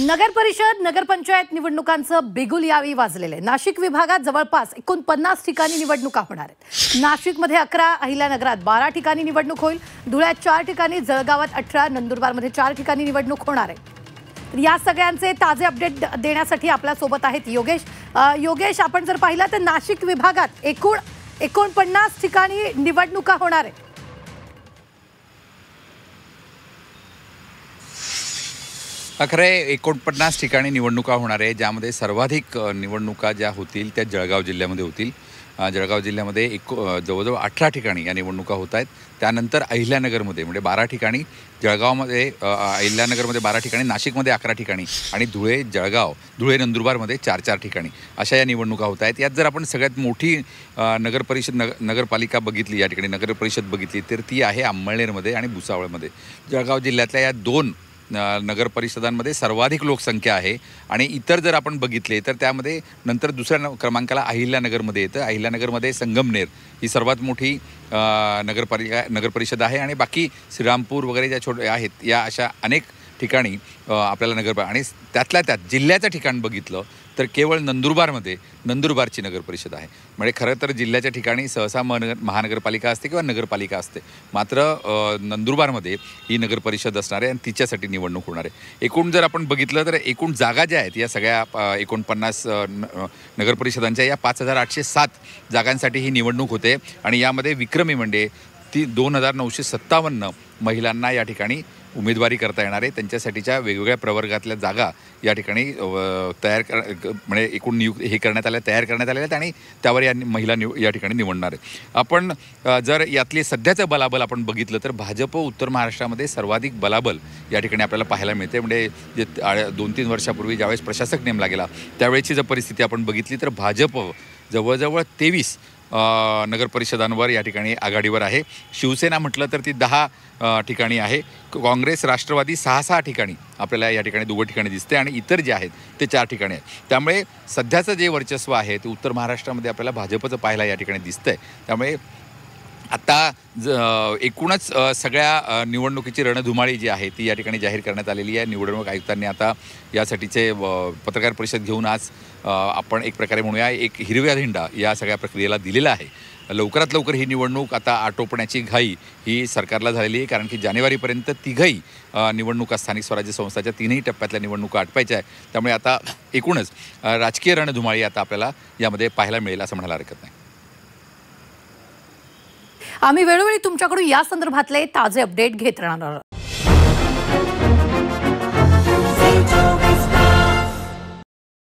नगर परिषद नगरपंचायत निवडणुकांचं बिगुल यावेळी वाजलेलं आहे। नाशिक विभागात जवळपास 49 ठिकाणी निवडणुका होणार आहेत। नाशिकमध्ये 11, अहिल्यानगरात 12 ठिकाणी निवडणूक होईल। धुळ्यात 4 ठिकाणी, जळगावात 18, नंदुरबारमध्ये 4 ठिकाणी निवडणूक होणार आहे। या सगळ्यांचे ताजे अपडेट देण्यासाठी आपल्या सोबत आहेत योगेश। योगेश, आपण जर पाहिलं तर नाशिक विभागात एकूण 49 ठिकाणी निवडणुका होणार आहे। खरे 49 ठिकाणी निवडणुका होणार आहे, ज्यामध्ये सर्वाधिक निवडणुका ज्या होतील त्या जळगाव जिल्ह्यामध्ये होतील। जळगाव जिल्ह्यामध्ये जवळजवळ 18 ठिकाणी या निवडणुका होत आहेत। त्यानंतर अहिल्यानगरमध्ये म्हणजे 12 ठिकाणी, जळगावमध्ये अहिल्यानगरमध्ये 12 ठिकाणी, नाशिकमध्ये 11 ठिकाणी आणि धुळे नंदुरबारमध्ये 4 ठिकाणी अशा या निवडणुका होत आहेत। यात जर आपण सगळ्यात मोठी नगरपालिका बघितली, या ठिकाणी नगरपरिषद बघितली तर ती आहे अंमळनेरमध्ये आणि भुसावळमध्ये। जळगाव जिल्ह्यातल्या या 2 नगर परिषदांमध्ये सर्वाधिक लोकसंख्या आहे आणि इतर जर आपण बघितले तर त्यामध्ये नंतर दुसऱ्या क्रमांकाला अहिल्यानगरमध्ये येतं। अहिल्यानगरमध्ये संगमनेर ही सर्वात मोठी नगरपरिषद आहे आणि बाकी श्रीरामपूर वगैरे ज्या छोटे आहेत या अशा अनेक ठिकाणी आपल्याला आणि त्यातल्या त्यात जिल्ह्याचं ठिकाण बघितलं तर केवळ नंदुरबारची नगरपरिषद आहे। म्हणजे खरं तर जिल्ह्याच्या ठिकाणी सहसा महानगरपालिका असते किंवा नगरपालिका असते, मात्र नंदुरबारमध्ये ही नगरपरिषद असणार आहे आणि तिच्यासाठी निवडणूक होणार आहे। एकूण जर आपण बघितलं तर एकूण जागा ज्या आहेत या सगळ्या 49 नगरपरिषदांच्या या 5807 जागांसाठी ही निवडणूक होते आणि यामध्ये विक्रमी म्हणजे 2957 महिलांना या ठिकाणी उमेदवारी करता येणार आहे। त्यांच्यासाठीच्या वेगवेगळ्या प्रवर्गातल्या जागा या ठिकाणी म्हणजे एकूण तयार करण्यात आलेल्या आहेत आणि त्यावर या महिला या ठिकाणी निवडणार आहेत। आपण जर यातले सध्याचं बलाबल आपण बघितलं तर भाजप उत्तर महाराष्ट्रामध्ये सर्वाधिक बलाबल या ठिकाणी आपल्याला पाहायला मिळते। म्हणजे जे 2-3 वर्षापूर्वी ज्यावेळेस प्रशासक नेमला गेला त्यावेळेची जर परिस्थिती आपण बघितली तर भाजप जवळजवळ 23 नगरपरिषदांवर या ठिकाणी आघाडीवर आहे। शिवसेना म्हटलं तर ती 10 ठिकाणी आहे। काँग्रेस, राष्ट्रवादी 6 ठिकाणी आपल्याला या ठिकाणी 2 ठिकाणी दिसते आणि इतर जे आहेत ते 4 ठिकाणी आहेत। त्यामुळे सध्याचं जे वर्चस्व आहे ते उत्तर महाराष्ट्रामध्ये आपल्याला भाजपचं पाहायला या ठिकाणी दिसतंय। त्यामुळे आता एकूणच सगळ्या निवडणुकीची रणधुमाळी जी आहे ती या ठिकाणी जाहीर करण्यात आलेली आहे। निवडणूक आयुक्तांनी आता यासाठीचे पत्रकार परिषद घेऊन आज आपण एक प्रकारे म्हणूया एक हिरव्या झेंडा या सगळ्या प्रक्रियेला दिलेला आहे। लवकरात लवकर ही निवडणूक आता आटोपण्याची घाई ही सरकारला झालेली आहे, कारण की जानेवारीपर्यंत तिघही निवडणुका स्थानिक स्वराज्य संस्थाच्या 3ही टप्प्यातल्या निवडणुका आटपायच्या आहे। त्यामुळे आता एकूणच राजकीय रणधुमाळी आता आपल्याला यामध्ये पाहायला मिळेल असं म्हणायला हरकत नाही। आम्ही वेळोवेळी तुमच्याकडून या संदर्भातले ताजे अपडेट घेत राहणार।